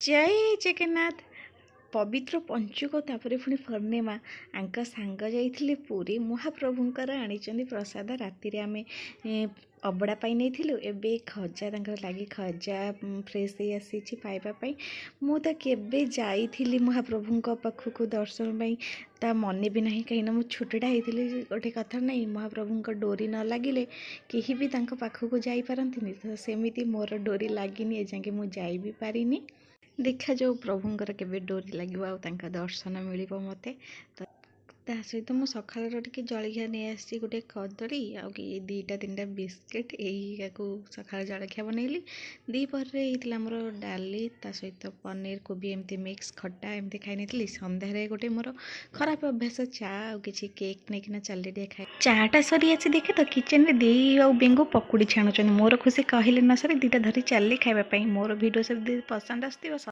जय जगन्नाथ। पवित्र पंचुक तापर पुणी पूर्णिमा आंक सांग जाइथिले पुरी महाप्रभुंकर आनिचंदी प्रसाद राति रे आमे अबड़ा पाई नहीं एबे खजा तांकर लागी खजा फ्रेश ही आसी पाइबा पाई मु तो केबे जाइथिली महाप्रभुंक पाखक दर्शन पाई ता मने भी नहीं कहीं मु छोटटा होती गोटे कथा नहीं महाप्रभुंक डोरी न लगिले केही भी तांक पाखक जाई पारंतिनी तो सेमिति मोर डोरी लागिनी एजाके मु जाई भी पारिनी। देखा जाऊ प्रभुंकर केबे डोरी लगे आ दर्शन मिल मत ता सहित मु सकाल टे जलखिया नहीं आसी गोटे कदली आ दुईटा तीनटा बिस्किट यही सकाल जलखिया बनैली। दीपर मोर डाली ता सहित पनीर कोबी एमती मिक्स खट्टा एमती खाई नहीं। सन्धार गोटे मोर खराब अभ्यास चा कि केक नहीं चल खाए चाटा सरी आसी देखे तो किचन में दे बेंगू पकुड़ी छाणुच मोर खुशी कहले न सर दुईटा धरी चलली खावाई मोर भिडियो सब पसंद आस